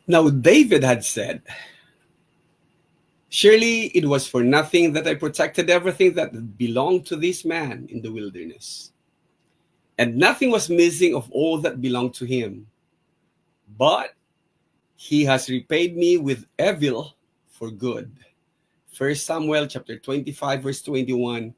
Now David had said, "Surely it was for nothing that I protected everything that belonged to this man in the wilderness. And nothing was missing of all that belonged to him. But he has repaid me with evil for good." First Samuel chapter 25, verse 21,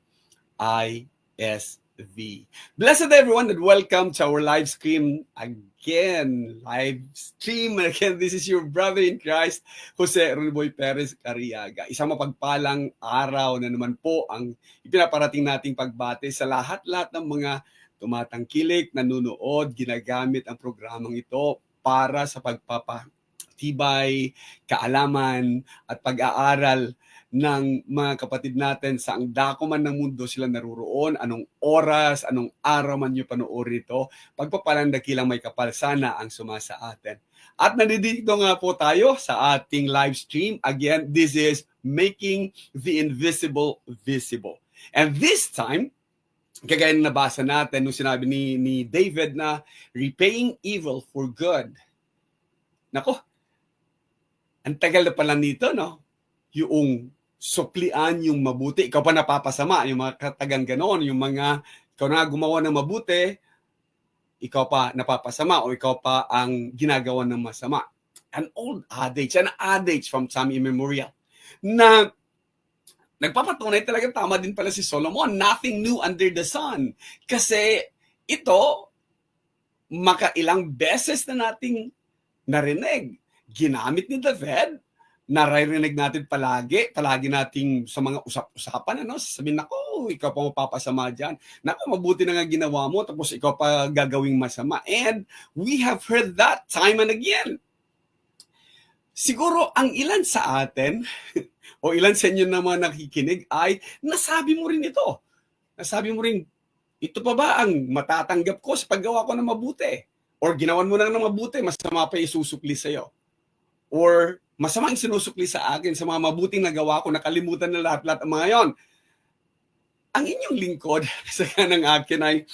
ISV. Blessed everyone and welcome to our live stream again. Live stream. And again, this is your brother in Christ, Jose Ruboy Perez Cariaga. Isang mapagpalang araw na naman po ang ipinaparating nating pagbate sa lahat-lahat ng mga tumatangkilik, nanonood, ginagamit ang programang ito para sa pagpapatibay, kaalaman at pag-aaral ng mga kapatid natin sa ang dako man ng mundo sila naruroon, anong oras, anong araw man nyo panoorin ito, pagpapalang dakilang may kapal sana ang sumasa atin. At nandito nga po tayo sa ating live stream. Again, this is Making the Invisible Visible. And this time, kagaya na nabasa natin nung sinabi ni David na repaying evil for good. Nako, ang tagal na pala nito, no? Yung suklian yung mabuti, ikaw pa napapasama, yung mga katagang ganon, yung mga, ikaw na gumawa ng mabuti, ikaw pa napapasama o ikaw pa ang ginagawa ng masama. An old adage from time immemorial, na nagpapatunay talaga tama din pala si Solomon, nothing new under the sun. Kasi ito, makailang beses na nating narinig, ginamit ni David, naririnig natin palagi nating sa mga usap-usapan, sasabihin, nako, ikaw pa mapapasama dyan. Nako, mabuti na nga ginawa mo, tapos ikaw pa gagawing masama. And we have heard that time and again. Siguro, ang ilan sa atin, o ilan sa inyo naman nakikinig, ay nasabi mo rin ito. Nasabi mo rin, ito pa ba ang matatanggap ko sa paggawa ko ng mabuti? Or ginawan mo na ng mabuti, masama pa isusukli sa'yo. Or masamang sinusukli sa akin sa mga mabuting nagawa ko, nakalimutan na lahat-lahat ang mga yon. Ang inyong lingkod sa kanang akin ay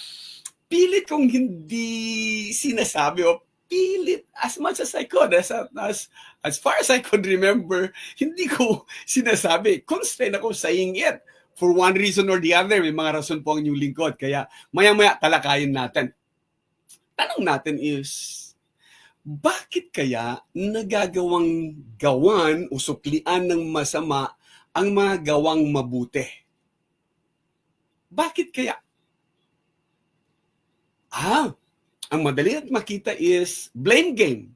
pilit kong hindi sinasabi o pilit as much as I could, as far as I could remember, hindi ko sinasabi. Constrained ako saying it for one reason or the other. May mga rason po ang inyong lingkod. Kaya maya-maya talakayin natin. Tanong natin is, bakit kaya nagagawang gawan o suklian ng masama ang mga gawang mabuti? Bakit kaya? Ang madali at makita is blame game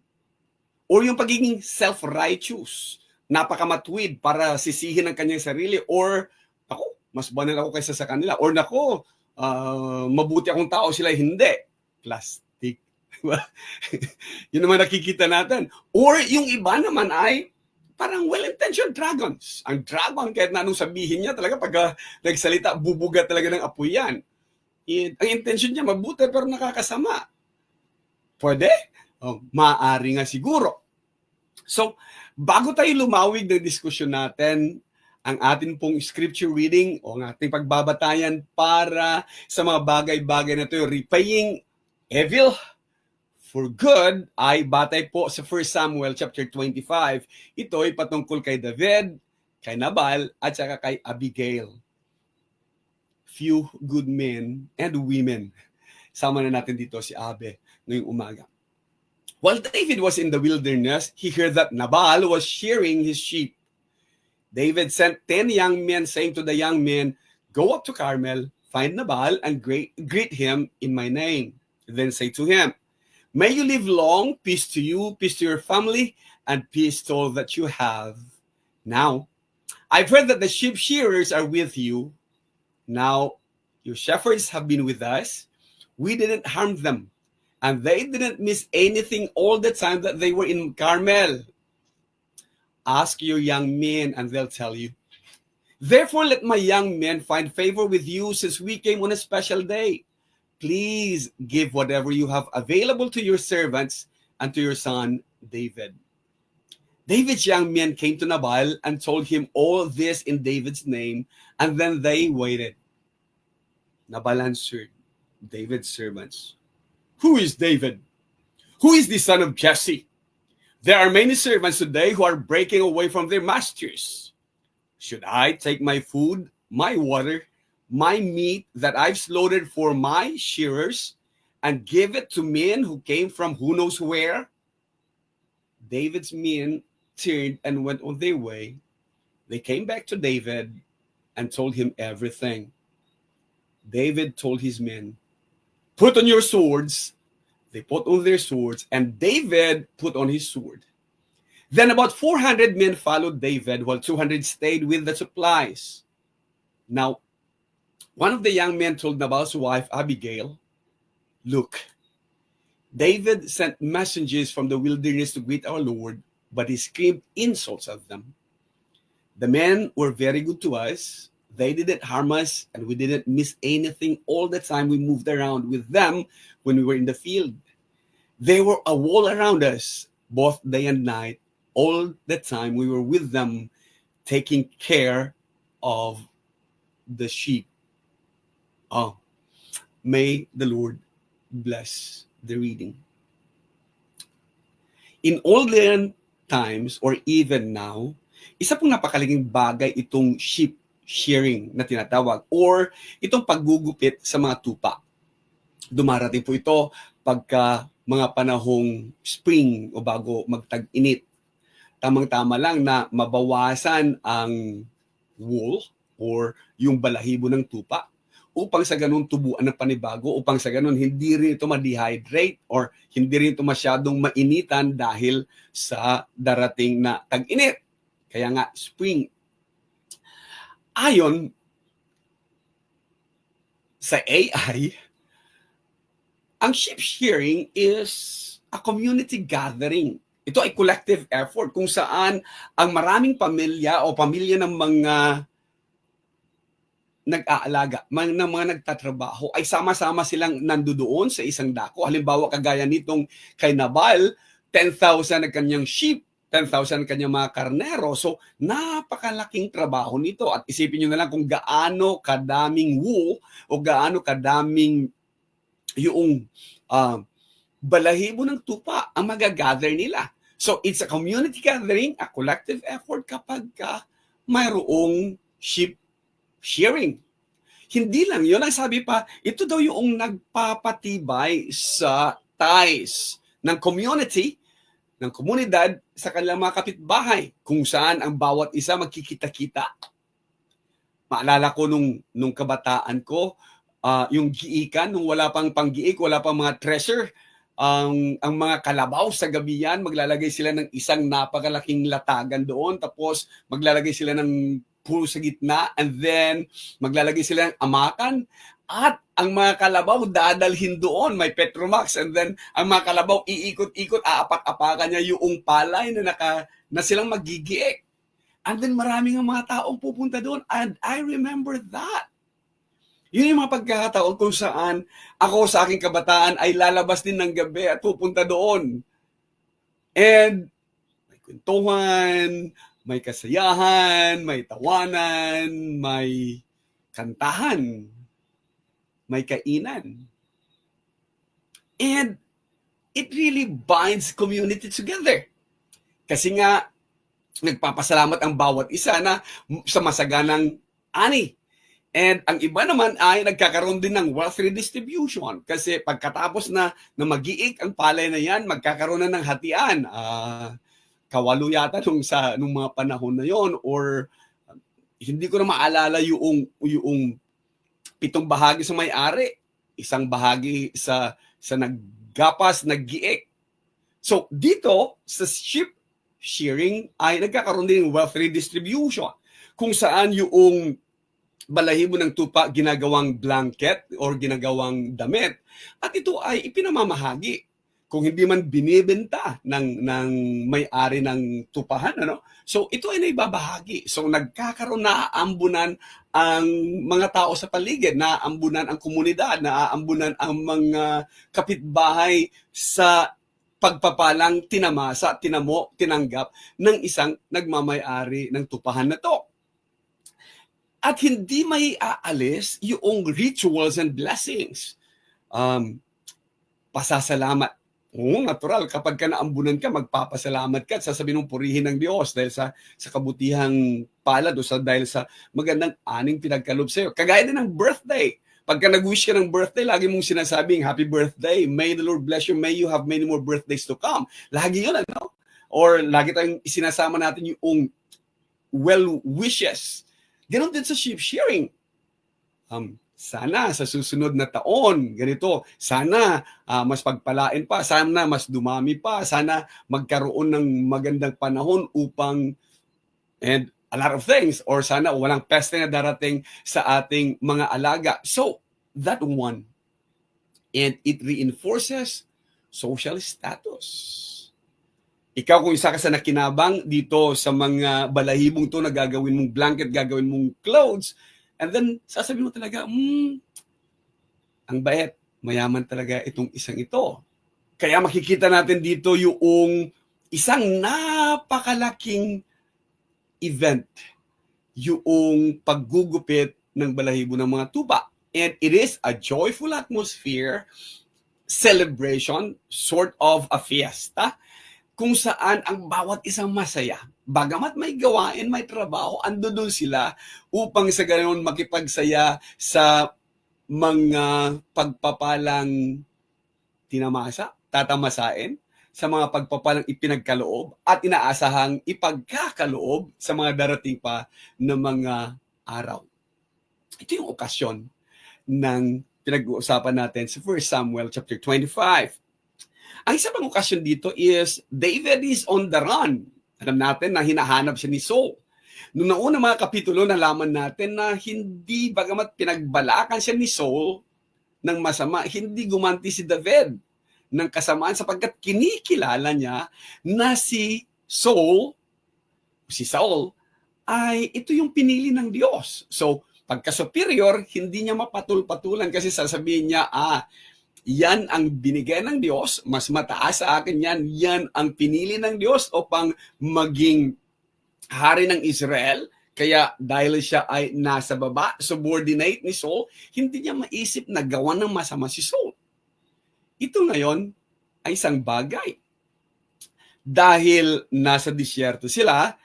or yung pagiging self-righteous. Napakamatwid para sisihin ang kanyang sarili or ako, mas banal ako kaysa sa kanila or nako, mabuti akong tao, sila hindi. Plastic. Yun naman nakikita natin. Or yung iba naman ay parang well-intentioned dragons. Ang dragon, kahit na anong sabihin niya, talaga pag nagsalita, bubuga talaga ng apoy yan. Ang intention niya, mabuti pero nakakasama. Pwede? Maaari nga siguro. So, bago tayo lumawig ng diskusyon natin, ang atin pong scripture reading o ang ating pagbabatayan para sa mga bagay-bagay na ito, repaying evil for good, ay batay po sa 1 Samuel chapter 25. Ito ay patungkol kay David, kay Nabal, at saka kay Abigail. Few good men and women. Sama na natin dito si Abe ngayong umaga. While David was in the wilderness, he heard that Nabal was shearing his sheep. David sent 10 young men, saying to the young men, "Go up to Carmel, find Nabal, and greet him in my name. Then say to him, 'May you live long, peace to you, peace to your family, and peace to all that you have. Now, I've heard that the sheep shearers are with you. Now, your shepherds have been with us. We didn't harm them, and they didn't miss anything all the time that they were in Carmel. Ask your young men, and they'll tell you. Therefore, let my young men find favor with you, since we came on a special day. Please give whatever you have available to your servants and to your son David.' David's young men came to Nabal and told him all this in David's name, and then they waited. Nabal answered David's servants, 'Who is David? Who is the son of Jesse? There are many servants today who are breaking away from their masters. Should I take my food, my water, my meat that I've slaughtered for my shearers and give it to men who came from who knows where? David's men turned and went on their way. They came back to David and told him everything. David told his men, put on your swords. They put on their swords, and David put on his sword. Then about 400 men followed David, while 200 stayed with the supplies. Now, one of the young men told Nabal's wife, Abigail, look, David sent messengers from the wilderness to greet our Lord, but he screamed insults at them. The men were very good to us. They didn't harm us, and we didn't miss anything all the time we moved around with them when we were in the field. They were a wall around us, both day and night. All the time we were with them, taking care of the sheep. Oh, may the Lord bless the reading. In olden times, or even now, isa pong napakalaking bagay itong sheep shearing na tinatawag, or itong paggugupit sa mga tupa. Dumarating po ito pagka mga panahong spring o bago magtag-init. Tamang-tama lang na mabawasan ang wool or yung balahibo ng tupa upang sa ganun tubuan ng panibago, upang sa ganun hindi rin ito ma-dehydrate or hindi rin ito masyadong mainitan dahil sa darating na tag-init. Kaya nga, spring. Ayon sa AI, ang sheep shearing is a community gathering. Ito ay collective effort kung saan ang maraming pamilya o pamilya ng mga nag-aalaga, ng mga nagtatrabaho ay sama-sama silang nandoon sa isang dako. Halimbawa, kagaya nitong kay Nabal, 10,000 ang kanyang sheep, 10,000 ang kanyang mga karnero. So, napakalaking trabaho nito. At isipin nyo na lang kung gaano kadaming wool o gaano kadaming yung balahibo ng tupa ang magagather nila. So, it's a community gathering, a collective effort kapag mayroong sheep shearing. Hindi lang yun. Ang sabi pa, ito daw yung nagpapatibay sa ties ng community, ng komunidad sa kanilang mga kapitbahay, kung saan ang bawat isa magkikita-kita. Maalala ko nung kabataan ko, yung giikan, nung wala pang panggiik, wala pang mga treasure, ang mga kalabaw sa gabi yan, maglalagay sila ng isang napakalaking latagan doon, tapos maglalagay sila ng puro sa gitna, and then maglalagay sila ng amakan, at ang mga kalabaw dadalhin doon, may Petromax, and then ang mga kalabaw iikot-ikot, aapak-apakan niya yung palay na silang magigiik. And then maraming ang mga taong pupunta doon, and I remember that. Yun yung mga pagkakataon kung saan ako sa aking kabataan ay lalabas din ng gabi at pupunta doon. And may kwentuhan, may kasayahan, may tawanan, may kantahan, may kainan. And it really binds community together. Kasi nga, nagpapasalamat ang bawat isa na sa masaganang ani. And ang iba naman ay nagkakaroon din ng wealth redistribution kasi pagkatapos na mag-iik ang palay na yan, magkakaroon na ng hatian. Kawalo yata nung mga panahon na yon, or hindi ko na maalala yung 7 bahagi sa may-ari, 1 bahagi sa naggapas, nag-giik. So dito sa sheep shearing ay nagkakaroon din ng wealth redistribution kung saan yung balahibo ng tupa ginagawang blanket or ginagawang damit, at ito ay ipinamamahagi. Kung hindi man binibenta ng may-ari ng tupahan, ano? So ito ay naibabahagi. So nagkakaroon, naaambunan ang mga tao sa paligid, naaambunan ang komunidad, naaambunan ang mga kapitbahay sa pagpapalang tinamasa, tinanggap ng isang nagmamay-ari ng tupahan na to. At hindi may aalis yung rituals and blessings. Pasasalamat Oo, natural. Kapag ka naambunan ka, magpapasalamat ka at sasabihin mong purihin ng Diyos dahil sa kabutihang palad o dahil sa magandang aning pinagkaloob sa'yo. Kagaya din ng birthday. Pagka nag-wish ka ng birthday, lagi mong sinasabing, happy birthday, may the Lord bless you, may you have many more birthdays to come. Lagi yun, ano? Or lagi tayong isinasama natin yung well wishes. Ganon din sa sheep shearing. Sana sa susunod na taon, ganito, sana mas pagpalain pa, sana mas dumami pa, sana magkaroon ng magandang panahon upang, and a lot of things, or sana walang peste na darating sa ating mga alaga. So, that one. And it reinforces social status. Ikaw kung isa ka sa nakinabang dito sa mga balahibong to na gagawin mong blanket, gagawin mong clothes, and then, sasabihin mo talaga, ang bait, mayaman talaga itong isang ito. Kaya makikita natin dito yung isang napakalaking event, yung paggugupit ng balahibo ng mga tupa. And it is a joyful atmosphere, celebration, sort of a fiesta, kung saan ang bawat isang masaya. Bagamat may gawain, may trabaho, ando doon sila upang sa ganoon makipagsaya sa mga pagpapalang tatamasain, sa mga pagpapalang ipinagkaloob at inaasahang ipagkakaloob sa mga darating pa na mga araw. Ito yung okasyon ng pinag-uusapan natin sa 1 Samuel chapter 25. Ang isa pang okasyon dito is David is on the run. Alam natin na hinahanap siya ni Saul. Noong nauna mga kapitulo, nalaman natin na hindi, bagamat pinagbalakan siya ni Saul ng masama, hindi gumanti si David ng kasamaan sapagkat kinikilala niya na si Saul ay ito yung pinili ng Diyos. So, pagka-superior, hindi niya mapatul-patulan kasi sasabihin niya, yan ang binigay ng Diyos, mas mataas sa akin yan, yan ang pinili ng Diyos upang maging hari ng Israel. Kaya dahil siya ay nasa baba, subordinate ni Saul, hindi niya maisip na gawan ng masama si Saul. Ito ngayon ay isang bagay. Dahil nasa disyerto sila,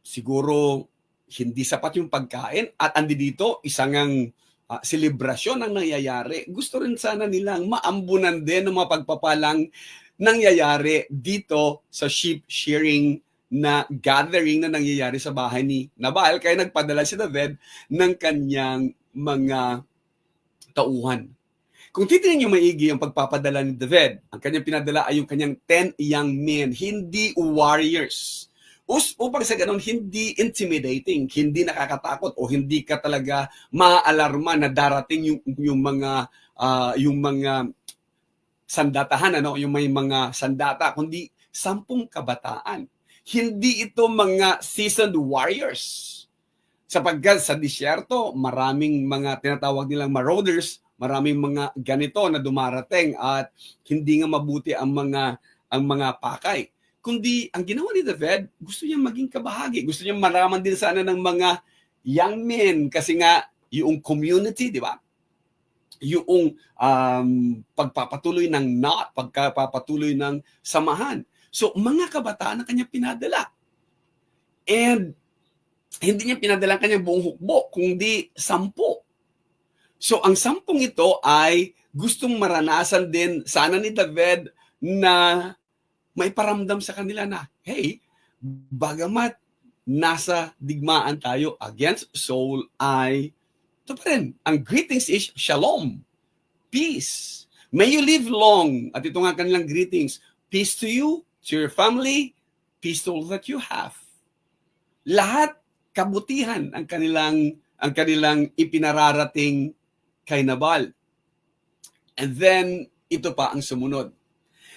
siguro hindi sapat yung pagkain at andi dito isang selebrasyon ang nangyayari. Gusto rin sana nilang maambunan din ng mga pagpapalang nangyayari dito sa sheep shearing na gathering na nangyayari sa bahay ni Nabal. Kaya nagpadala si David ng kanyang mga tauhan. Kung titingnan niyo maigi ang pagpapadala ni David, ang kanyang pinadala ay yung kanyang 10 young men, hindi warriors. Upang sa ganun, hindi intimidating, hindi nakakatakot o hindi ka talaga maaalarma na darating yung mga sandatahan, yung may mga sandata, kundi 10 kabataan. Hindi ito mga seasoned warriors. Sapagkat sa disyerto, maraming mga tinatawag nilang marauders, maraming mga ganito na dumarating at hindi nga mabuti ang mga pakay. Kundi ang ginawa ni David, gusto niya maging kabahagi. Gusto niya maraman din sana ng mga young men kasi nga yung community, di ba? Yung pagpapatuloy ng pagpapatuloy ng samahan. So, mga kabataan na kanya pinadala. And hindi niya pinadala kanyang buong hukbo, kundi 10. So, ang 10 ito ay gustong maranasan din sana ni David na may paramdam sa kanila na, hey, bagamat nasa digmaan tayo against Saul ay, ito pa rin, ang greetings is shalom, peace. May you live long. At ito nga kanilang greetings, peace to you, to your family, peace to all that you have. Lahat kabutihan ang kanilang ipinararating kay Nabal. And then, ito pa ang sumunod.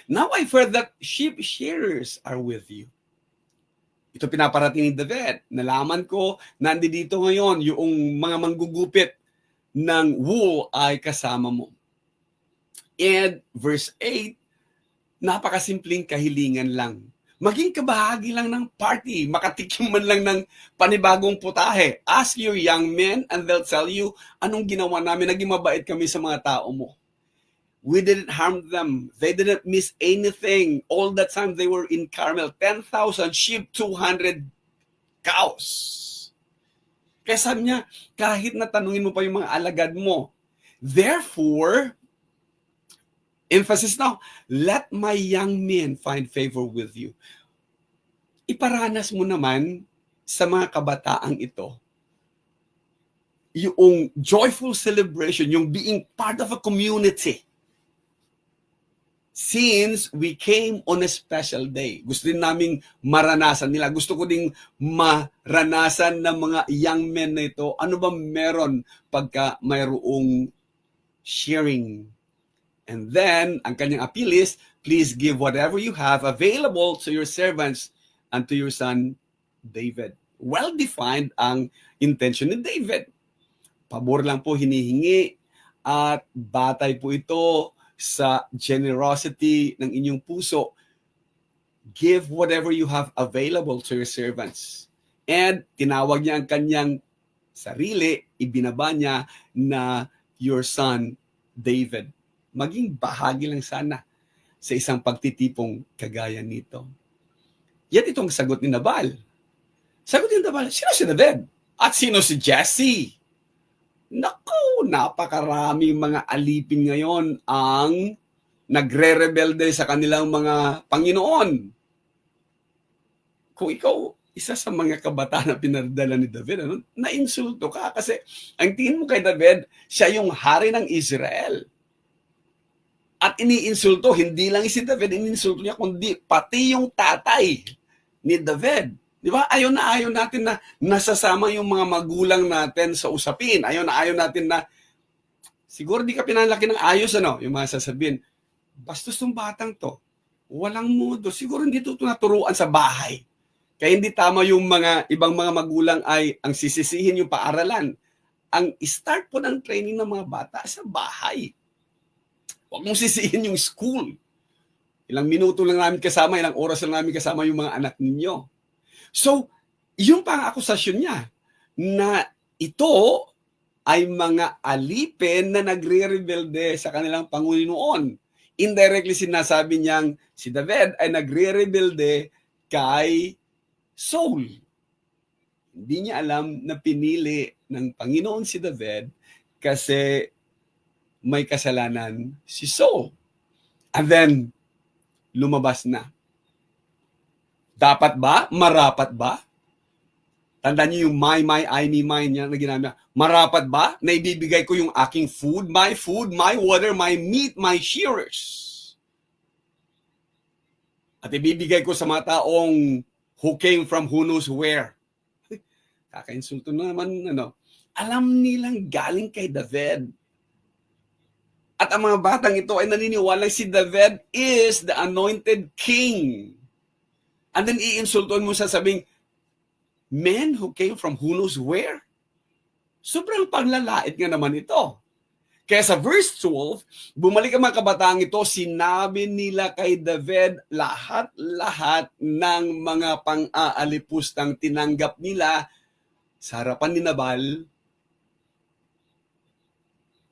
Now I've heard that sheep shearers are with you. Ito pinaparating ni David. Nalaman ko, nandito ngayon, yung mga manggugupit ng wool ay kasama mo. And verse 8, napakasimpleng kahilingan lang. Maging kabahagi lang ng party, makatikim man lang ng panibagong putahe. Ask your young men and they'll tell you, anong ginawa namin, naging mabait kami sa mga tao mo. We didn't harm them. They didn't miss anything. All that time they were in Carmel. 10,000 sheep, 200 cows. Kaya sabi niya, kahit na tanungin mo pa yung mga alagad mo. Therefore, emphasis now, let my young men find favor with you. Iparanas mo naman sa mga kabataang ito yung joyful celebration, yung being part of a community. Since we came on a special day, gusto din naming maranasan nila. Gusto ko ding maranasan ng mga young men na ito. Ano ba meron pagka mayroong sharing? And then, ang kanyang appeal is, please give whatever you have available to your servants and to your son, David. Well-defined ang intention ni David. Pabor lang po hinihingi at batay po ito sa generosity ng inyong puso. Give whatever you have available to your servants. And tinawag niya ang kanyang sarili, ibinaba niya na your son, David. Maging bahagi lang sana sa isang pagtitipong kagaya nito. Yan itong sagot ni Nabal. Sagot ni Nabal, sino si David? At sino si Jesse? Naku, napakaraming mga alipin ngayon ang nagre-rebelde sa kanilang mga Panginoon. Kung ikaw, isa sa mga kabataan na pinardala ni David, nainsulto ka kasi ang tingin mo kay David, siya yung hari ng Israel. At iniinsulto, hindi lang si David, iniinsulto niya, kundi pati yung tatay ni David. Di ba? Ayaw natin na nasasama yung mga magulang natin sa usapin. Ayaw natin na siguro di ka pinalaki ng ayos, yung mga sasabihin, bastos tong batang to. Walang mudo. Siguro hindi ito naturuan sa bahay. Kaya hindi tama yung mga ibang mga magulang ay ang sisisihin yung paaralan. Ang start po ng training ng mga bata sa bahay. Huwag mong sisihin yung school. Ilang minuto lang namin kasama, ilang oras lang namin kasama yung mga anak ninyo. So, yung pang-akusasyon niya na ito ay mga alipin na nagre-rebelde sa kanilang Panginoon. Indirectly sinasabi niyang si David ay nagre-rebelde kay Saul. Hindi niya alam na pinili ng Panginoon si David kasi may kasalanan si Saul. And then, lumabas na. Dapat ba? Marapat ba? Tandaan niyo yung my, I, me, mine niya na ginamit. Marapat ba na ibibigay ko yung aking food, my water, my meat, my shearers? At ibibigay ko sa mga taong who came from who knows where. Kakainsulto naman, Alam nilang galing kay David. At ang mga batang ito ay naniniwala si David is the anointed king. And then iinsultuan mo sasabing, men who came from who knows where? Sobrang paglalait nga naman ito. Kaya sa verse 12, bumalik ang mga kabataang ito, sinabi nila kay David lahat-lahat ng mga pang-aalipustang tinanggap nila sa harapan ni Nabal.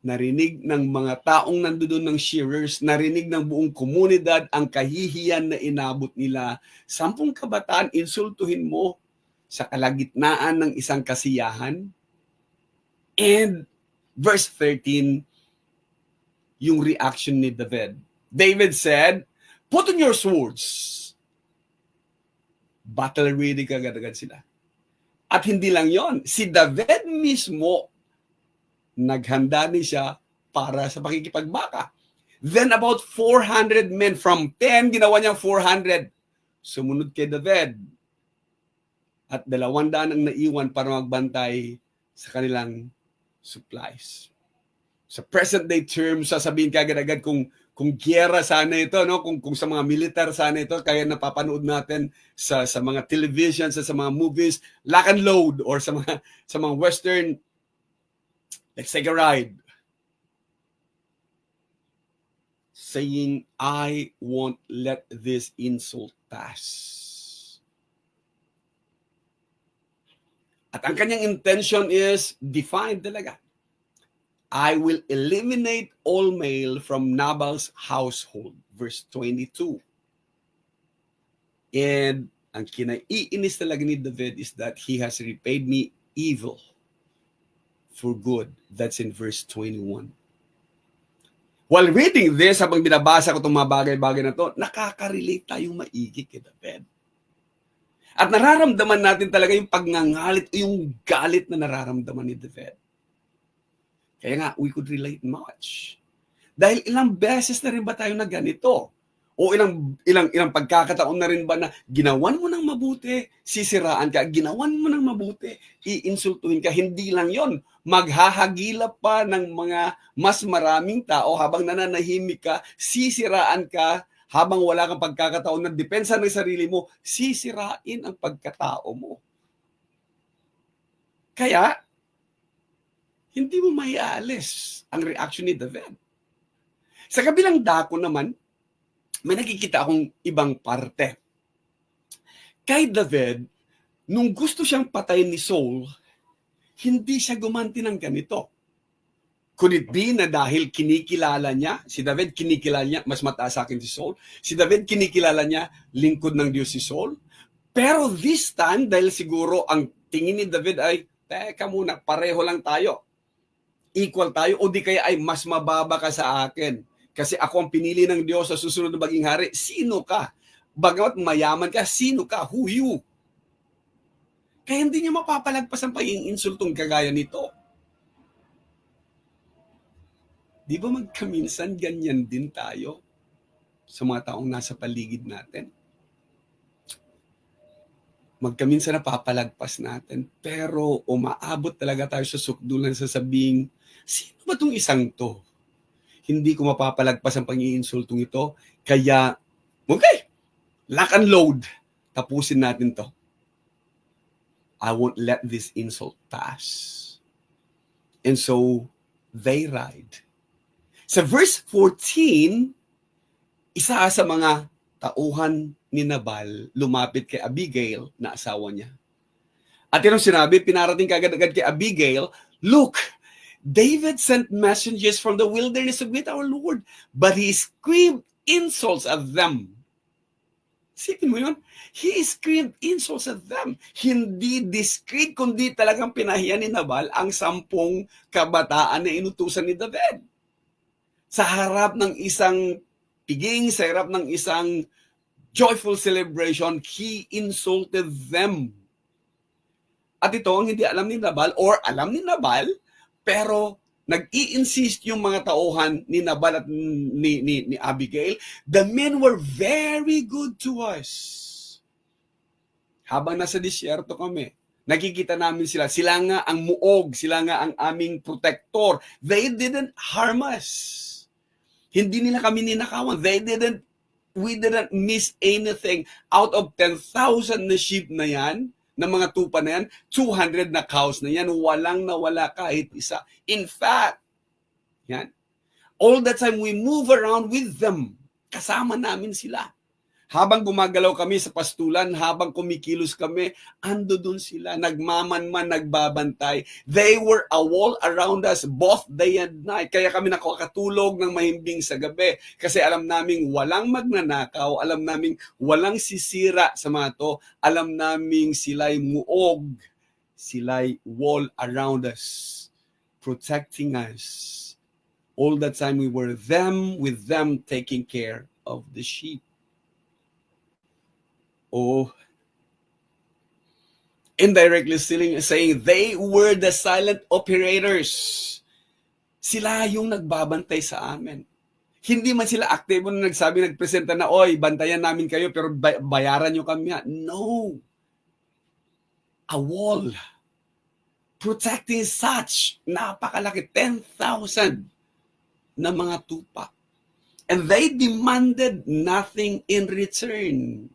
Narinig ng mga taong nandoon ng shearers, narinig ng buong komunidad ang kahihiyan na inabot nila. 10 kabataan, insultuhin mo sa kalagitnaan ng isang kasiyahan. And verse 13, yung reaction ni David. David said, put on your swords. Battle ready kagad-agad sila. At hindi lang yon, si David mismo naghanda din siya para sa pakikipagbaka. Then about 400 men, from 10, ginawa niyang 400. Sumunod kay David. At 200 ang naiwan para magbantay sa kanilang supplies. Sa present day term, sasabihin kagad-agad kung giyera sana ito, kung sa mga militar sana ito, kaya napapanood natin sa mga television, sa mga movies, lock and load, or sa mga western. Let's take a ride. Saying, I won't let this insult pass. At ang kanyang intention is defined talaga. I will eliminate all male from Nabal's household. Verse 22. And ang kinaiinis talaga ni David is that he has repaid me evil for good. That's in verse 21. While reading this, habang binabasa ko itong mga bagay-bagay na to, nakaka-relate tayong maigi kay David. At nararamdaman natin talaga yung pagngangalit o yung galit na nararamdaman ni David. Kaya nga, we could relate much. Dahil ilang beses na rin ba tayo na ganito? O ilang pagkakataon na rin ba na ginawan mo ng mabuti, sisiraan ka, ginawan mo ng mabuti, iinsultuhin ka. Hindi lang yon, maghahagilap pa ng mga mas maraming tao habang nananahimik ka, sisiraan ka, habang wala kang pagkakataon ng depensa ng sarili mo, sisirain ang pagkatao mo. Kaya, hindi mo maialis ang reaction ni David. Sa kabilang dako naman, may nakikita akong ibang parte. Kay David, nung gusto siyang patayin ni Saul, hindi siya gumanti ng ganito. Could it be na dahil kinikilala niya, si David kinikilala niya, mas mataas sa akin si Saul, si David kinikilala niya, lingkod ng Diyos si Saul. Pero this time, dahil siguro ang tingin ni David ay, teka muna, pareho lang tayo. Equal tayo, o di kaya ay mas mababa ka sa akin. Kasi ako ang pinili ng Diyos sa susunod na maging hari. Sino ka? Bagamat mayaman ka, sino ka? Who you? Kaya hindi niya mapapalagpas ang pag-iinsultong kagaya nito. Di ba magkaminsan ganyan din tayo sa mga taong nasa paligid natin? Magkaminsan napapalagpas natin, pero umaabot talaga tayo sa sukdulan sa sabing, sino ba itong isang to? Hindi ko mapapalagpas ang pang-iinsultong ito. Kaya, okay, lock and load. Tapusin natin to. I won't let this insult pass. And so, they ride. Sa verse 14, isa sa mga tauhan ni Nabal lumapit kay Abigail na asawa niya. At yun ang sinabi, pinarating kagad-agad kay Abigail, look, David sent messengers from the wilderness to greet our Lord, but he screamed insults at them. Sipin mo yun? He screamed insults at them. Hindi discreet, kundi talagang pinahiya ni Nabal ang 10 kabataan na inutusan ni David. Sa harap ng isang piging, sa harap ng isang joyful celebration, he insulted them. At ito ang hindi alam ni Nabal, or alam ni Nabal, pero nag-i-insist yung mga tauhan ni Nabal at ni Abigail, the men were very good to us. Habang nasa disyerto kami, nakikita namin sila. Sila nga ang muog, sila nga ang aming protector. They didn't harm us. Hindi nila kami ninakawan. We didn't miss anything. Out of 10,000 na sheep na yan, ng mga tupa na yan, 200 na cows na yan, walang nawala kahit isa. In fact, yan, all the time we move around with them. Kasama namin sila. Habang gumagalaw kami sa pastulan, habang kumikilos kami, ando dun sila, nagmamanman, nagbabantay. They were a wall around us both day and night. Kaya kami nakakatulog ng mahimbing sa gabi. Kasi alam naming walang magnanakaw, alam naming walang sisira sa mga to, alam naming sila'y muog, sila'y wall around us, protecting us. All the time we were with them taking care of the sheep. Oh, indirectly saying they were the silent operators. Sila yung nagbabantay sa amin. Hindi man sila aktibo na nagpresenta na, oy, bantayan namin kayo pero bayaran nyo kami. No. A wall. Protecting such napakalaki, 10,000 na mga tupa. And they demanded nothing in return.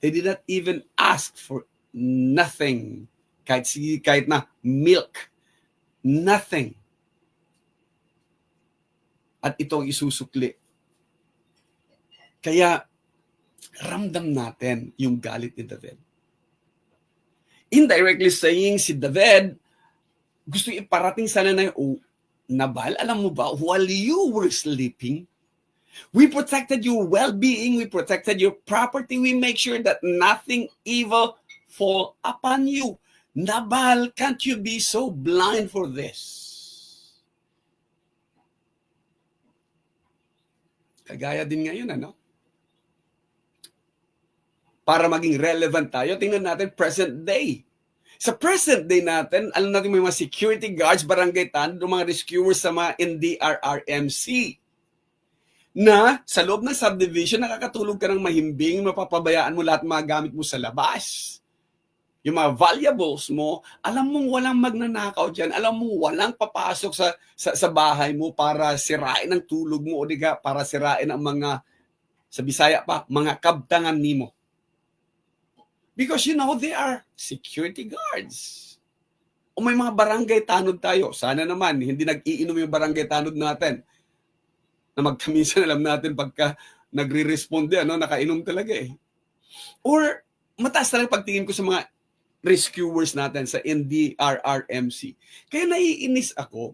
They did not even ask for nothing. Kahit na milk. Nothing. At ito ang isusukli. Kaya, ramdam natin yung galit ni David. Indirectly saying si David, gusto iparating sana na, oh, Nabal, alam mo ba, while you were sleeping, we protected your well-being, we protected your property, we make sure that nothing evil fall upon you. Nabal, can't you be so blind for this? Kagaya din ngayon, ano? Para maging relevant tayo, tingnan natin present day. Sa present day natin, alam natin may mga security guards, barangay tanod, mga rescuers sa mga NDRRMC na sa loob ng subdivision, nakakatulog ka ng mahimbing, mapapabayaan mo lahat ng mga gamit mo sa labas. Yung mga valuables mo, alam mong walang magnanakaw dyan, alam mong walang papasok sa bahay mo para sirain ang tulog mo o diga para sirain ang mga, sa Bisaya pa, mga kabtangan nimo. Because you know, they are security guards. O may mga barangay tanod tayo. Sana naman, hindi nag-iinom yung barangay tanod natin. Na magkaminsan alam natin pagka nagre-responde, ano, nakainom talaga eh. Or mataas talaga pagtingin ko sa mga rescuers natin sa NDRRMC. Kaya naiinis ako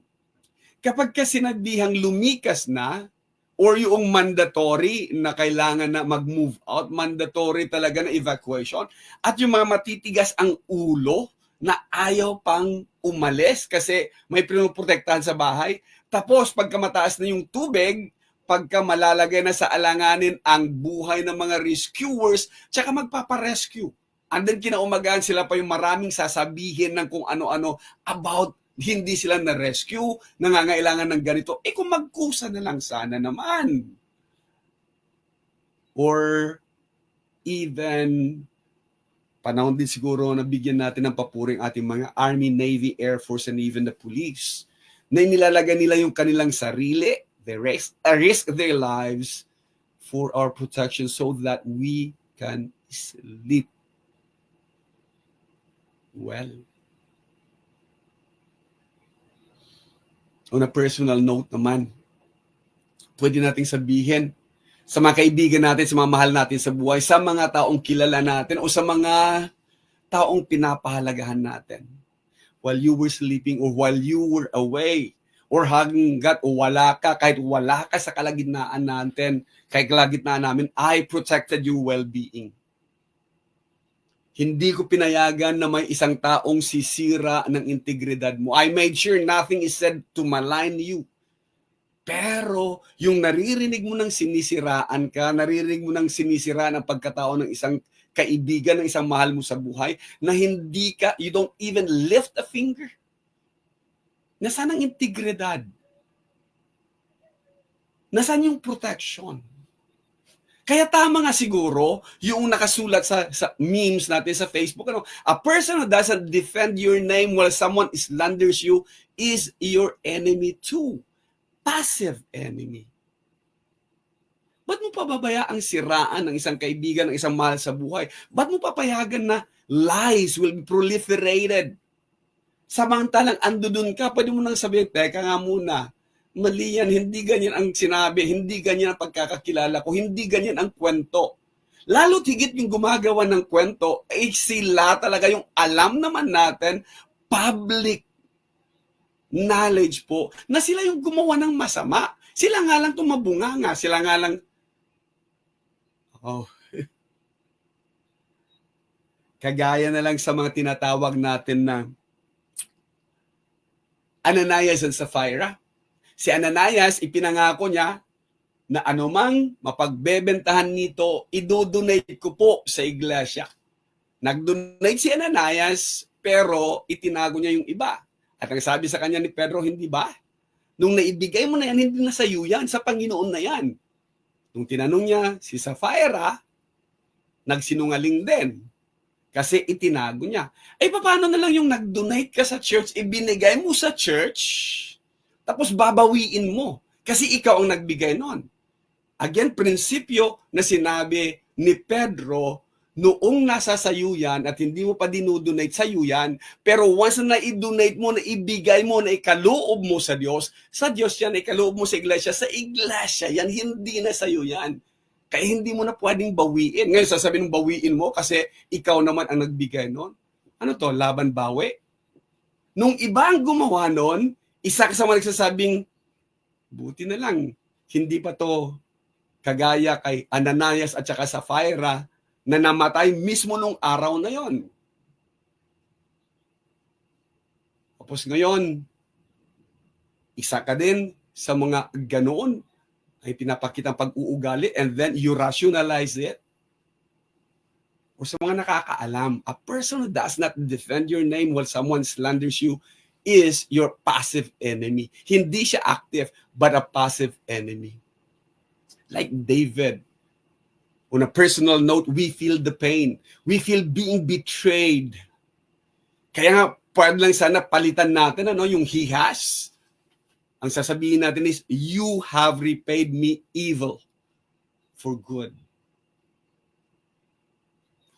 kapag sinabihang lumikas na or yung mandatory na kailangan na mag-move out, mandatory talaga na evacuation, at yung mga matitigas ang ulo na ayaw pang umalis kasi may pinoprotektahan sa bahay. Tapos pagka mataas na yung tubig, pagka malalagay na sa alanganin ang buhay ng mga rescuers, tsaka magpaparescue. And then kinaumagahan sila pa yung maraming sasabihin ng kung ano-ano about hindi sila na-rescue, nangangailangan ng ganito. Eh kung magkusa na lang sana naman. Or even, panahon din siguro na bigyan natin ng papuring ating mga Army, Navy, Air Force, and even the police, na inilalagay nila yung kanilang sarili, they risk their lives for our protection so that we can sleep well. On a personal note naman, pwede nating sabihin sa mga kaibigan natin, sa mga mahal natin sa buhay, sa mga taong kilala natin o sa mga taong pinapahalagahan natin, while you were sleeping or while you were away, or hanggat o wala ka, kahit wala ka sa kalagitnaan natin, kahit kalagitnaan namin, I protected your well-being. Hindi ko pinayagan na may isang taong sisira ng integridad mo. I made sure nothing is said to malign you. Pero yung naririnig mo ng sinisiraan ka, naririnig mo ng sinisiraan ang pagkatao ng isang kaibigan, ng isang mahal mo sa buhay, na hindi ka, you don't even lift a finger. Nasaan ang integridad? Nasaan yung protection? Kaya tama nga siguro yung nakasulat sa memes natin sa Facebook, ano, a person who doesn't defend your name while someone slanders you is your enemy too. Passive enemy. Ba't mo pababayaang siraan ng isang kaibigan, ng isang mahal sa buhay? Ba't mo papayagan na lies will be proliferated? Samantalang ando dun ka, pwede mo nang sabihin, teka nga muna, mali yan, hindi ganyan ang sinabi, hindi ganyan ang pagkakakilala ko, hindi ganyan ang kwento. Lalo't higit yung gumagawa ng kwento, eh sila talaga yung alam naman natin, public knowledge po, na sila yung gumawa ng masama. Sila nga lang tumabunganga, sila nga lang, kagaya na lang sa mga tinatawag natin na Ananias and Sapphira. Si Ananias, ipinangako niya na anumang mapagbebentahan nito, idodonate ko po sa iglesia. Nag-donate si Ananias, pero itinago niya yung iba. At ang sabi sa kanya ni Pedro, hindi ba? Nung naibigay mo na yan, hindi na sa iyo yan, sa Panginoon na yan. Nung tinanong niya si Sapphira, nagsinungaling din. Kasi itinago niya. Eh, paano na lang yung nag-donate ka sa church, ibinigay mo sa church, tapos babawiin mo. Kasi ikaw ang nagbigay nun. Again, prinsipyo na sinabi ni Pedro, noong nasa sayo yan at hindi mo pa dinudonate sa'yo yan, pero once na i-donate mo, na ibigay mo, na ikaloob mo sa Diyos yan, ikaloob mo sa iglesia yan, hindi na sa'yo yan. Kaya hindi mo na pwedeng bawiin. Ngayon, sasabihin ng bawiin mo kasi ikaw naman ang nagbigay nun. Ano to? Laban bawi? Nung iba ang gumawa nun, isa ka sa mga nagsasabing, buti na lang, hindi pa to kagaya kay Ananias at saka Sapphira na namatay mismo nung araw na yon. Tapos ngayon, isa ka din sa mga ganoon ay pinapakitang pag-uugali and then you rationalize it. O sa mga nakakaalam, a person who does not defend your name while someone slanders you is your passive enemy. Hindi siya active, but a passive enemy. Like David, on a personal note, we feel the pain. We feel being betrayed. Kaya nga, pwede lang sana palitan natin yung he has. Ang sasabihin natin is, you have repaid me evil for good.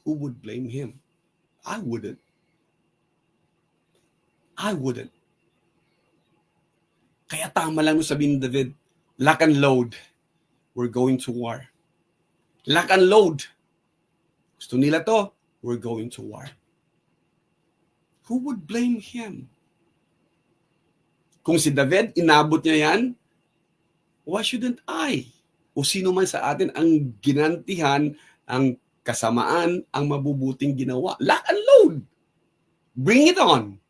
Who would blame him? I wouldn't. I wouldn't. Kaya tama lang sabihin ni David, lock and load. We're going to war. Lock and load. Gusto nila to, we're going to war. Who would blame him? Kung si David, inabot niya yan, why shouldn't I? O sino man sa atin ang ginantihan, ang kasamaan, ang mabubuting ginawa. Lock and load. Bring it on.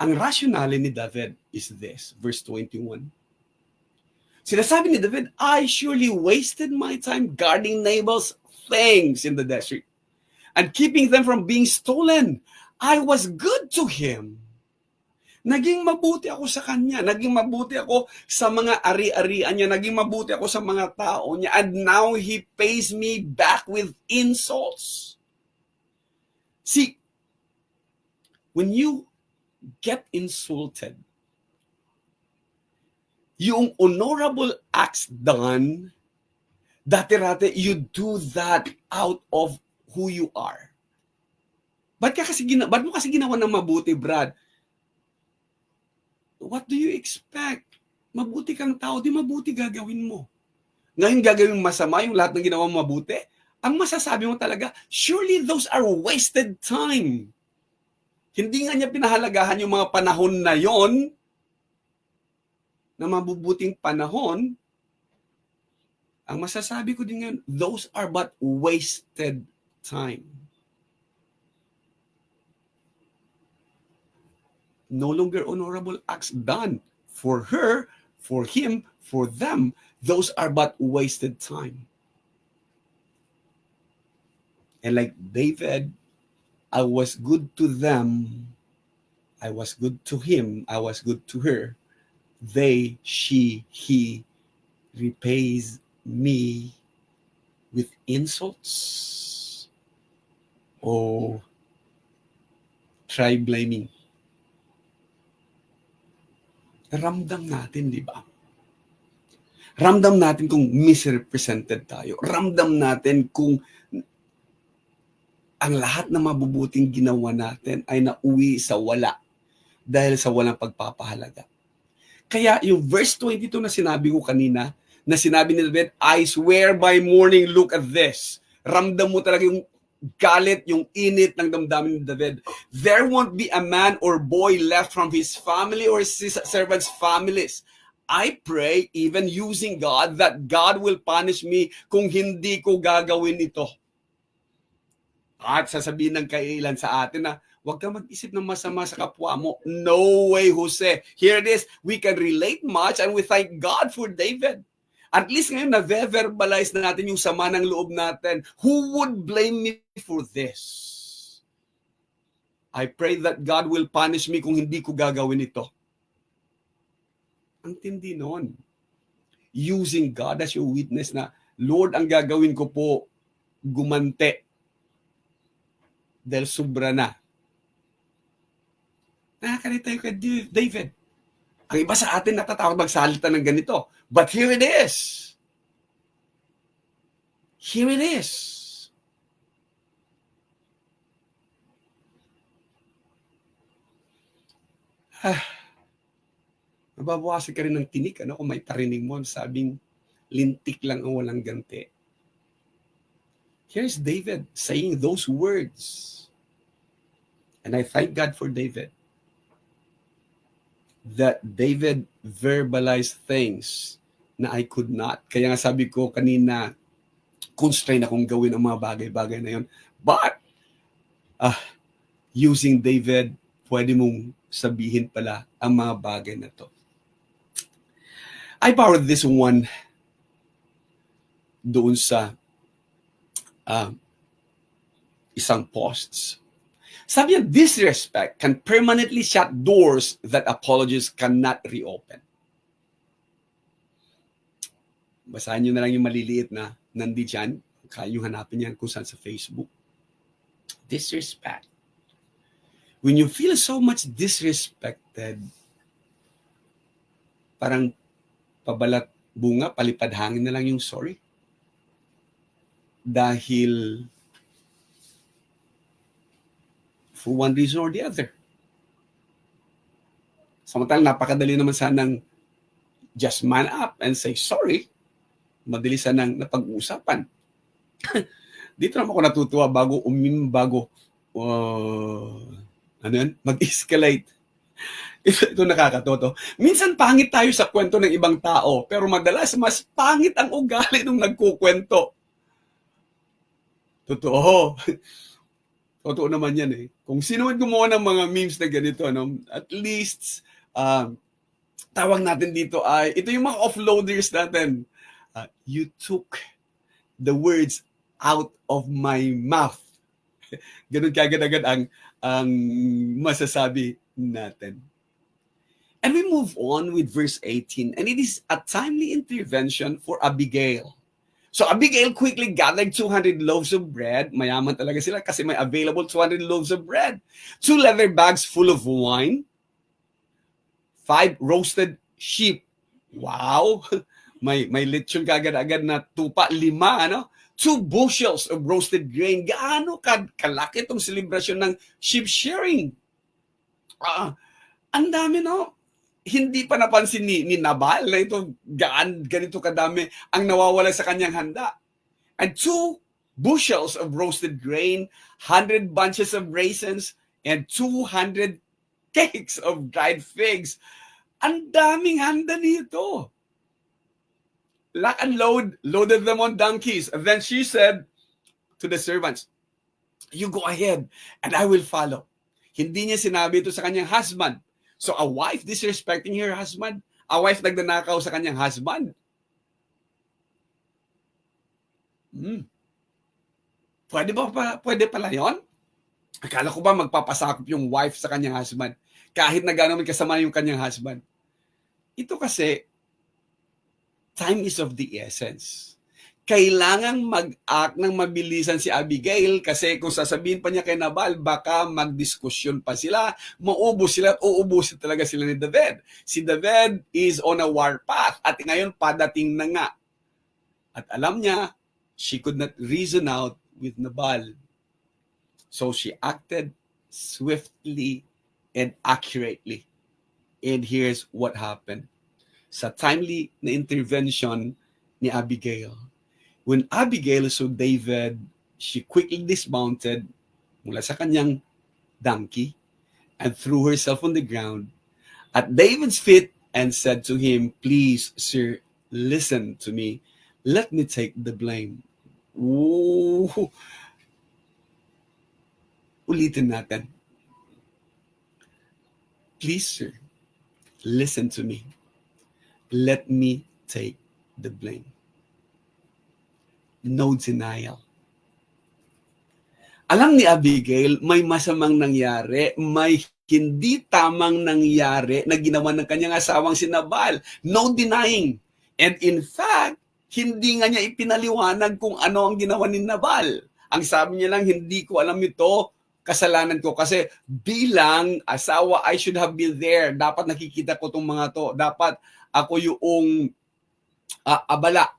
Ang rationale ni David is this, verse 21. Sinasabi ni David, I surely wasted my time guarding Nabal's things in the desert and keeping them from being stolen. I was good to him. Naging mabuti ako sa kanya. Naging mabuti ako sa mga ari-arian niya. Naging mabuti ako sa mga tao niya. And now he pays me back with insults. See, when you get insulted, yung honorable acts done, dati-rate, you do that out of who you are. Ba't mo kasi ginawa ng mabuti, Brad? What do you expect? Mabuti kang tao, di mabuti gagawin mo. Ngayon gagawin masama yung lahat ng ginawa mo mabuti? Ang masasabi mo talaga, surely those are wasted time. Hindi nga niya pinahalagahan yung mga panahon na yon, na mabubuting panahon. Ang masasabi ko din ngayon, those are but wasted time. No longer honorable acts done for her, for him, for them. Those are but wasted time. And like David, I was good to them. I was good to him. I was good to her. They, she, he repays me with insults. Oh, try blaming. Ramdam natin, di ba? Ramdam natin kung misrepresented tayo. Ramdam natin kung ang lahat ng mabubuting ginawa natin ay nauwi sa wala dahil sa walang pagpapahalaga. Kaya yung verse 22 na sinabi ko kanina, na sinabi ni David, I swear by morning, look at this. Ramdam mo talaga yung galit, yung init ng damdamin ni David. There won't be a man or boy left from his family or his servants' families. I pray, even using God, that God will punish me kung hindi ko gagawin ito. At sasabihin ng kailan sa atin na, huwag ka mag-isip ng masama sa kapwa mo. No way, Jose. Here it is. We can relate much and we thank God for David. At least ngayon, na-verbalize na natin yung sama ng loob natin. Who would blame me for this? I pray that God will punish me kung hindi ko gagawin ito. Ang tindi nun. Using God as your witness na, Lord, ang gagawin ko po, gumante. Dahil sobra na. Nakakalita yung kay David. Ang iba sa atin natatakot magsalita ng ganito. But here it is. Here it is. Mababawasan ka rin ng tinik, kung may parinig mo, sabing lintik lang ang walang ganti. Here's David saying those words. And I thank God for David. that David verbalized things na I could not. Kaya nga sabi ko kanina, constrained akong gawin ang mga bagay-bagay na yun. But, using David, pwede mong sabihin pala ang mga bagay na to. I borrowed this one doon sa isang posts. Sabi niya, disrespect can permanently shut doors that apologies cannot reopen. Basahin nyo na lang yung maliliit na nandyan. Kaya nyo hanapin yan kung saan sa Facebook. Disrespect. When you feel so much disrespected, parang pabalat bunga, palipad hangin na lang yung sorry. Dahil for one reason or the other. Samantalang napakadali naman sanang just man up and say sorry. Madali sanang napag-uusapan. Dito naman ako natutuwa bago mag-escalate. Ito nakakatoto. Minsan pangit tayo sa kwento ng ibang tao, pero madalas mas pangit ang ugali nung nagkukwento. Totoo. Totoo naman yan eh. Kung sino man gumawa ng mga memes na ganito, at least, tawag natin dito ay, ito yung mga offloaders natin. You took the words out of my mouth. Ganun kagad-agad ang masasabi natin. And we move on with verse 18, and it is a timely intervention for Abigail. So Abigail quickly gathered 200 loaves of bread. Mayaman talaga sila kasi may available 200 loaves of bread. 2 leather bags full of wine. 5 roasted sheep. Wow! May lechon kagad-agad na tupa. 5, 2 bushels of roasted grain. Gaano kalaki itong celebration ng sheep sharing? Ang dami, Hindi pa napansin ni Nabal na ito ganito kadami ang nawawala sa kanyang handa. And 2 bushels of roasted grain, 100 bunches of raisins, and 200 cakes of dried figs. Ang daming handa nito. Lock and loaded them on donkeys. And then she said to the servants, "You go ahead and I will follow." Hindi niya sinabi ito sa kanyang husband. So a wife disrespecting her husband, a wife nagnanakaw sa kanyang husband. Pwede pala yon? Akala ko ba magpapasakop yung wife sa kanyang husband kahit na gano'n kasama yung kanyang husband. Ito kasi, time is of the essence. Kailangang mag-act ng mabilisan si Abigail kasi kung sasabihin pa niya kay Nabal, baka magdiskusyon pa sila, maubos sila at uubusin talaga sila ni David. Si David is on a war path at ngayon padating na nga. At alam niya, she could not reason out with Nabal. So she acted swiftly and accurately. And here's what happened. Sa timely na intervention ni Abigail, when Abigail saw David, she quickly dismounted mula sa kanyang donkey and threw herself on the ground at David's feet and said to him, "Please, sir, listen to me. Let me take the blame." Ooh. Ulitin natin. Please, sir, listen to me. Let me take the blame. No denial. Alam ni Abigail, may masamang nangyari, may hindi tamang nangyari na ginawa ng kanyang asawang si Nabal. No denying. And in fact, hindi nga niya ipinaliwanag kung ano ang ginawa ni Nabal. Ang sabi niya lang, hindi ko alam ito, kasalanan ko. Kasi bilang asawa, I should have been there. Dapat nakikita ko itong mga to. Dapat ako yung abala.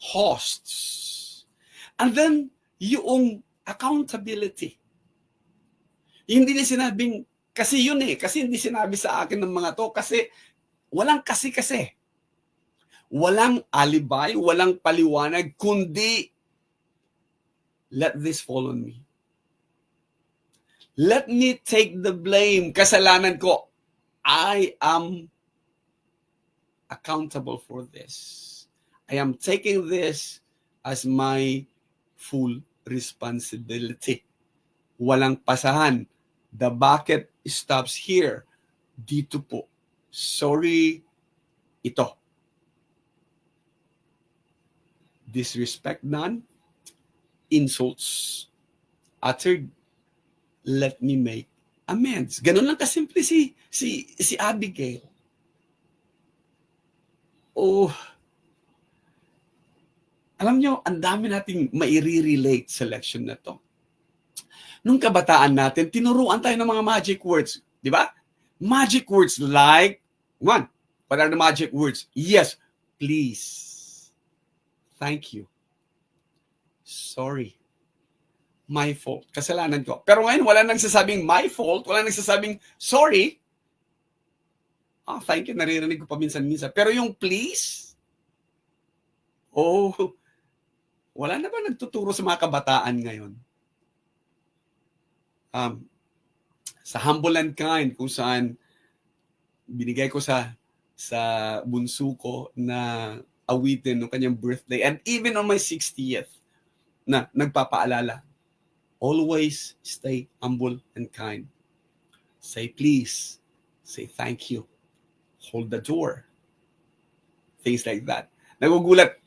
Hosts. And then, yung accountability. Hindi niya sinabing, kasi yun kasi hindi sinabi sa akin ng mga to, kasi walang kasi. Walang alibay, walang paliwanag, kundi, let this fall on me. Let me take the blame. Kasalanan ko. I am accountable for this. I am taking this as my full responsibility. Walang pasahan. The bucket stops here. Dito po. Sorry, ito. Disrespect none. Insults uttered. Let me make amends. Ganun lang kasimple si Abigail. Oh, alam nyo, ang dami nating mairi-relate sa lection na to. Nung kabataan natin, tinuruan tayo ng mga magic words. Di ba? Magic words like, one, what are the magic words? Yes, please. Thank you. Sorry. My fault. Kasalanan ko. Pero ngayon, wala nang sasabing my fault. Wala nang sasabing sorry. Thank you. Naririnig ko pa minsan-minsan. Pero yung please, wala na ba nagtuturo sa mga kabataan ngayon? Sa Humble and Kind, kung saan binigay ko sa bunso ko na awitin ng kanyang birthday, and even on my 60th, na nagpapaalala, always stay humble and kind. Say please. Say thank you. Hold the door. Things like that. Nagugulat.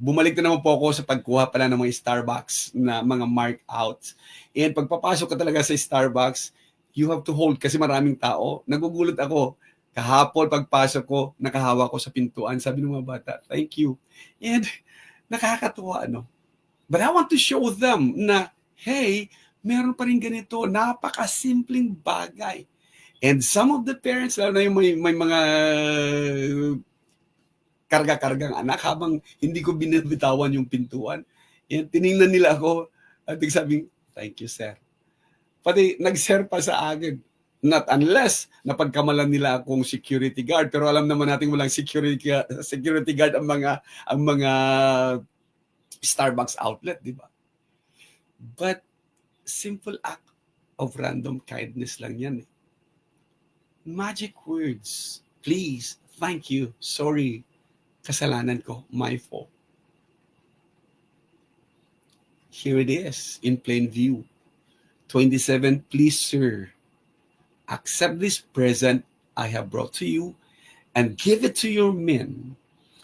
Bumalik na naman po ako sa pagkuha pala ng mga Starbucks na mga markouts. And pagpapasok ka talaga sa Starbucks, you have to hold kasi maraming tao. Nagugulat ako. Kahapon pagpasok ko, nakahawa ko sa pintuan. Sabi ng mga bata, thank you. And nakakatuwa, But I want to show them na, hey, meron pa rin ganito. Napakasimpleng bagay. And some of the parents, lalo na yung may mga karga-kargang anak, habang hindi ko binibitawan yung pintuan, yan, tiningnan nila ako at nagsabing, thank you, sir. Pati nag-share pa sa akin. Not unless napagkamalan nila akong security guard, pero alam naman natin walang security guard ang mga Starbucks outlet, di ba? But simple act of random kindness lang yan. Magic words. Please, thank you, sorry, kasalanan ko, my fault. Here it is, in plain view. 27, please, sir, accept this present I have brought to you and give it to your men.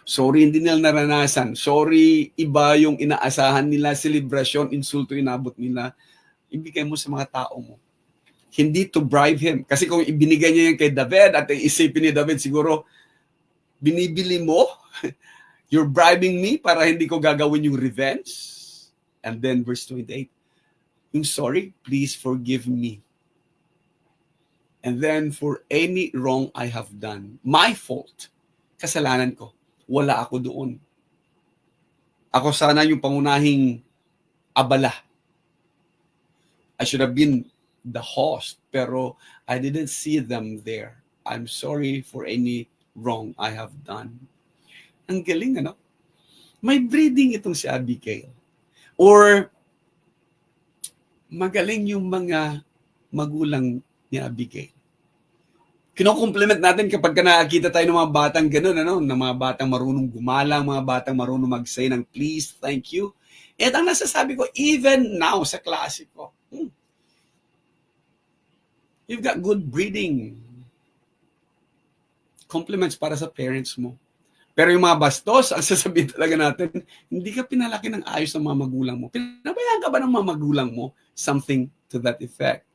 Sorry, hindi nila naranasan. Sorry, iba yung inaasahan nila, celebration, insulto inabot nila. Ibigay mo sa mga tao mo. Hindi to bribe him. Kasi kung ibinigay niya yan kay David at isipin ni David, siguro, binibili mo? You're bribing me para hindi ko gagawin yung revenge? And then verse 28, yung sorry, please forgive me. And then for any wrong I have done, my fault, kasalanan ko, wala ako doon. Ako sana yung pangunahing abala. I should have been the host, pero I didn't see them there. I'm sorry for any wrong I have done. Ang galing, May breeding itong si Abigail. Or magaling yung mga magulang ni Abigail. Kino-compliment natin kapag nakakita tayo ng mga batang ganun, ng mga batang marunong gumalang, mga batang marunong mag-say ng please, thank you. At ang nasasabi ko, even now sa klase ko, you've got good breeding. Compliments para sa parents mo. Pero yung mga bastos, ang sasabihin talaga natin, hindi ka pinalaki ng ayos ng mga magulang mo. Pinabayaan ka ba ng mga magulang mo? Something to that effect.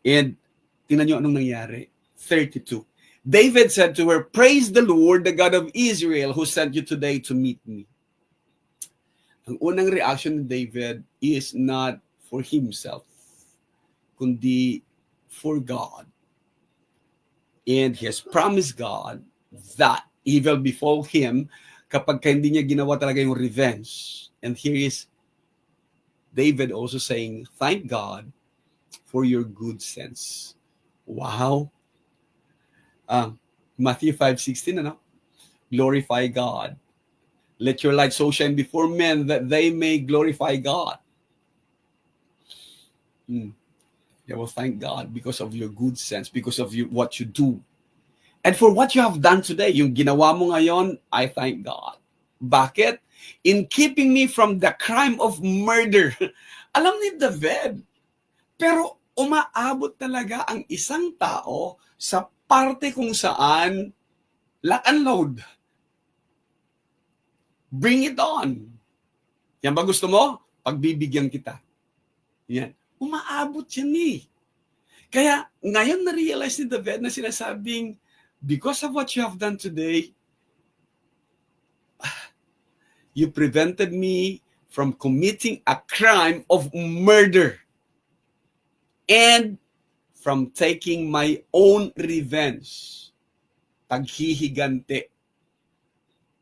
And tingnan nyo anong nangyari. 32. David said to her, praise the Lord, the God of Israel, who sent you today to meet me. Ang unang reaction ni David is not for himself, kundi for God. And he has promised God that evil befall him kapag hindi niya ginawa talaga yung revenge. And here is David also saying, thank God for your good sense. Wow. Matthew 5:16, glorify God. Let your light so shine before men that they may glorify God. I will thank God because of your good sense, because of what you do. And for what you have done today, yung ginawa mo ngayon, I thank God. Bakit? In keeping me from the crime of murder. Alam ni David, pero umaabot talaga ang isang tao sa parte kung saan lock and load. Bring it on. Yan ba gusto mo? Pagbibigyan kita. Yan. Umaabot yan eh. Kaya ngayon na-realize ni David na sinasabing, because of what you have done today, you prevented me from committing a crime of murder and from taking my own revenge. Paghihigante.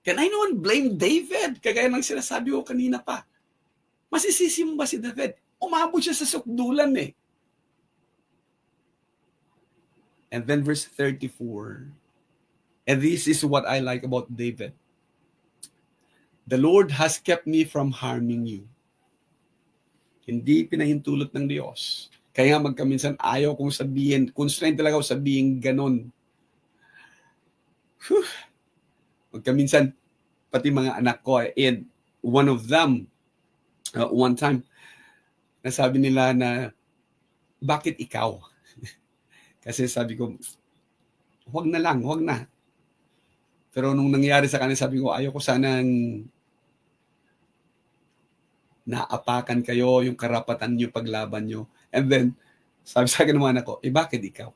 Can I naman blame David? Kagaya ng sinasabi ko kanina pa. Masisisi mo ba si David? Umabot siya sa sukdulan eh. And then verse 34. And this is what I like about David. The Lord has kept me from harming you. Hindi pinahintulot ng Diyos. Kaya magkaminsan ayaw kong sabihin, constraint talaga ako sabihin ganon. Magkaminsan, pati mga anak ko, and one of them, one time, nasabi nila na, bakit ikaw? Kasi sabi ko, huwag na lang, huwag na. Pero nung nangyari sa kanila, sabi ko, ayaw ko sanang naapakan kayo, yung karapatan nyo, paglaban nyo. And then, sabi sa akin ng mga anak ko, bakit ikaw?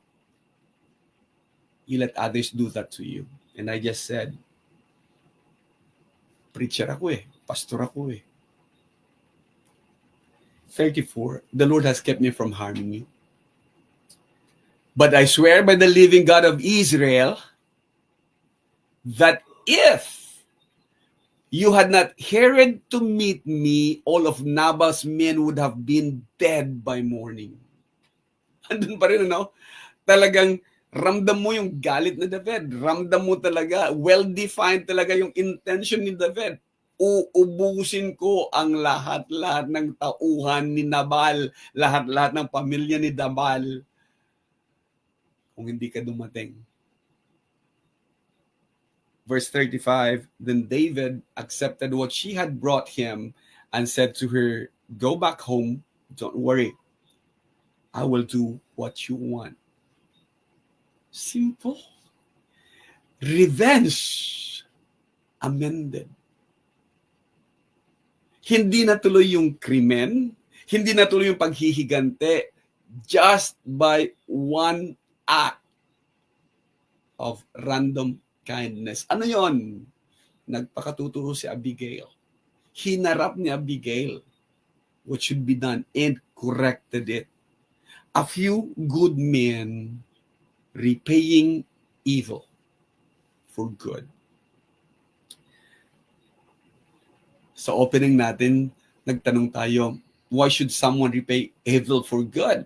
You let others do that to you. And I just said, preacher ako pastor ako 34, the Lord has kept me from harming you. But I swear by the living God of Israel, that if you had not hurried to meet me, all of Nabal's men would have been dead by morning. Andun pa rin, Talagang ramdam mo yung galit na David. Ramdam mo talaga, well-defined talaga yung intention ni David. Uubusin ko ang lahat-lahat ng tauhan ni Nabal, lahat-lahat ng pamilya ni Nabal, kung hindi ka dumating. Verse 35, then David accepted what she had brought him and said to her, go back home, don't worry. I will do what you want. Simple. Revenge. Amended. Hindi natuloy yung krimen, hindi natuloy yung paghihigante, just by one act of random kindness. Ano yon? Nagpakatuturo si Abigail. Hinarap ni Abigail what should be done and corrected it. A few good men repaying evil for good. Sa opening natin, nagtanong tayo, why should someone repay evil for good?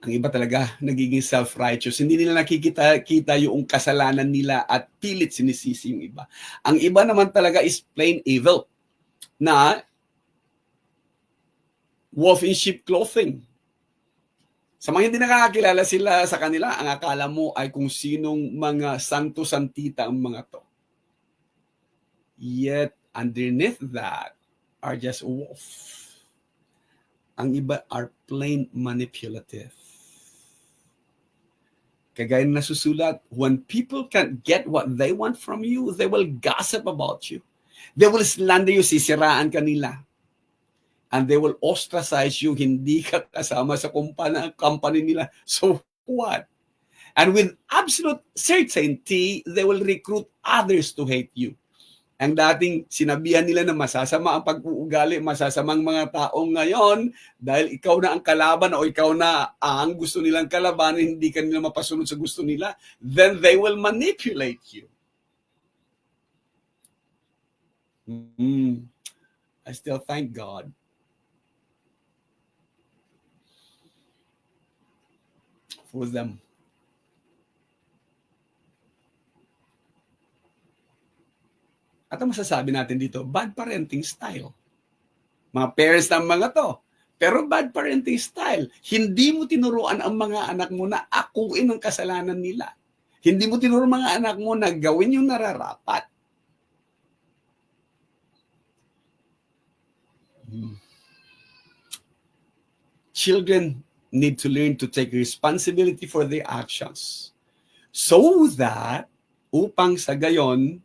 Ang iba talaga nagiging self-righteous. Hindi nila nakikita yung kasalanan nila at pilit sinisisi yung iba. Ang iba naman talaga is plain evil na wolf in sheep clothing. Sa mga hindi nakakakilala sila sa kanila, ang akala mo ay kung sinong mga santo-santita ang mga to. Yet, underneath that are just wolf. Ang iba are plain manipulative. Kagaya na nasusulat, when people can't get what they want from you, they will gossip about you. They will slander you, sisiraan ka nila. And they will ostracize you, hindi ka kasama sa company nila. So what? And with absolute certainty, they will recruit others to hate you. Ang dating sinabihan nila na masasama ang pag-uugali, masasamang mga taong ngayon, dahil ikaw na ang kalaban o ikaw na ang gusto nilang kalaban, hindi ka nila mapasunod sa gusto nila, then they will manipulate you. I still thank God. For them. At ang masasabi natin dito, bad parenting style. Mga parents ng mga to, Pero bad parenting style. Hindi mo tinuruan ang mga anak mo na akuin ang kasalanan nila. Hindi mo tinuruan mga anak mo na gawin yung nararapat. Children need to learn to take responsibility for their actions so that upang sa gayon,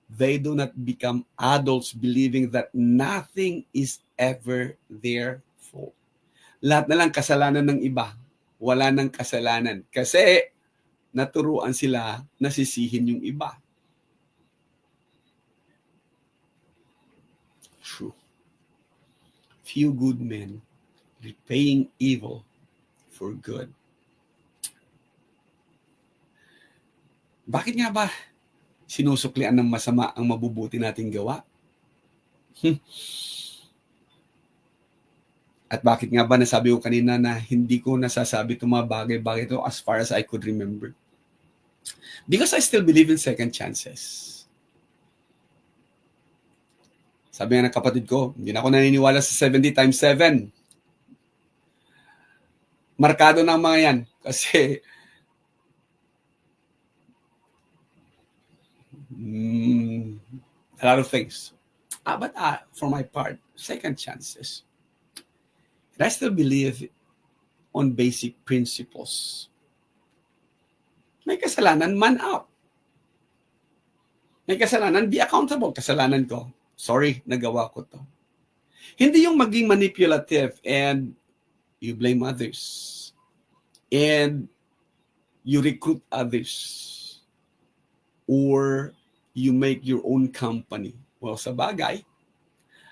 they do not become adults believing that nothing is ever their fault. Lahat na lang kasalanan ng iba. Wala nang kasalanan. Kasi naturuan sila na sisihin yung iba. True. Few good men repaying evil for good. Bakit nga ba sinusuklian ng masama ang mabubuti nating gawa? At bakit nga ba nasabi ko kanina na hindi ko nasasabi itong mga bagay-bagay ito as far as I could remember? Because I still believe in second chances. Sabi nga ng kapatid ko, hindi na ako naniniwala sa 70 times 7. Markado na ang mga yan. Kasi a lot of things. But for my part, second chances. And I still believe on basic principles. May kasalanan, man up. May kasalanan, be accountable. Kasalanan ko. Sorry, nagawa ko to. Hindi yung maging manipulative and you blame others. And you recruit others. Or you make your own company. Well, sa bagay,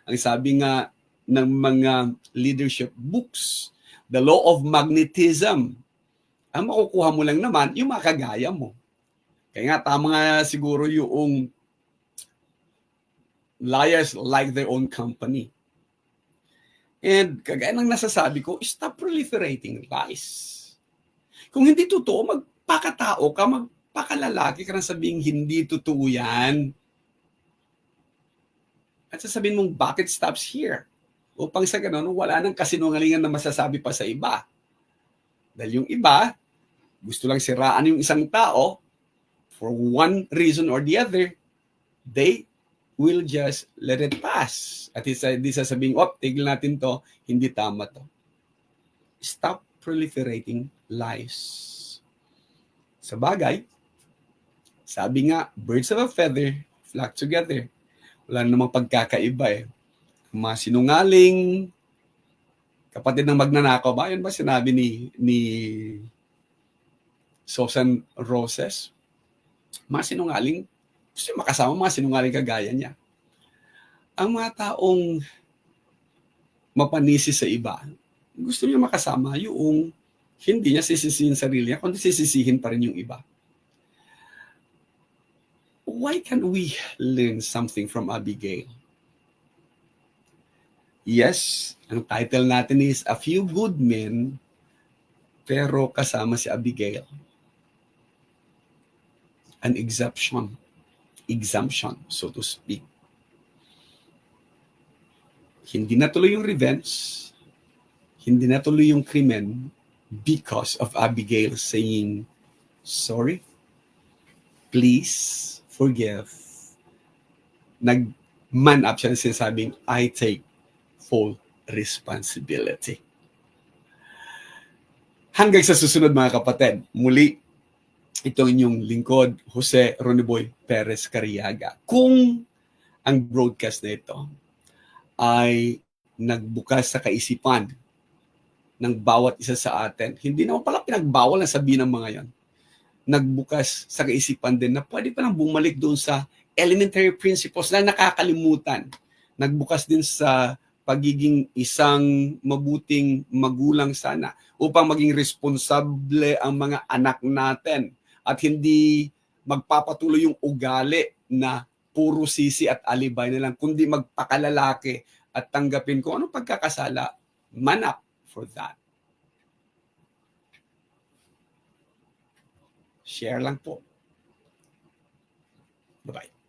ang sabi nga ng mga leadership books, the law of magnetism, ang makukuha mo lang naman, yung mga kagaya mo. Kaya nga, tama nga siguro yung liars like their own company. And kagaya ng nasasabi ko, stop proliferating lies. Kung hindi totoo, magpakatao ka, magpakalalaki ka na sabing hindi totoo yan. At sasabihin mong, bakit stops here? Upang sa ganun, wala nang kasinungalingan na masasabi pa sa iba. Dahil yung iba, gusto lang siraan yung isang tao, for one reason or the other, they will just let it pass. At hindi sasabihin, tigil natin to, hindi tama to. Stop proliferating lies. Sa bagay, sabi nga, birds of a feather flock together. Wala namang pagkakaiba eh. Mga sinungaling, kapatid ng magnanakaw ba? Yan ba sinabi ni Susan Roses? Mga sinungaling, gusto makasama mga sinungaling kagaya niya. Ang mga taong mapanisi sa iba, gusto niya makasama yung hindi niya sisisihin sarili niya, kundi sisisihin pa rin yung iba. Why can't we learn something from Abigail? Yes, ang title natin is A Few Good Men, pero kasama si Abigail. An exemption, so to speak. Hindi natuloy yung revenge, hindi natuloy yung krimen because of Abigail saying, sorry, please forgive. Nag-man up siya na sinasabing, I take full responsibility. Hanggang sa susunod mga kapatid, muli, ito inyong lingkod, Jose Roniboy Perez Cariaga. Kung ang broadcast na ito ay nagbukas sa kaisipan ng bawat isa sa atin, hindi naman pala pinagbawal na sabihin ng mga yon. Nagbukas sa kaisipan din na pwede pa nang bumalik doon sa elementary principles na nakakalimutan. Nagbukas din sa pagiging isang mabuting magulang sana upang maging responsable ang mga anak natin at hindi magpapatuloy yung ugali na puro sisi at alibay na lang, kundi magpakalalaki at tanggapin kung anong pagkakasala, man up for that. Share lang po. Bye-bye.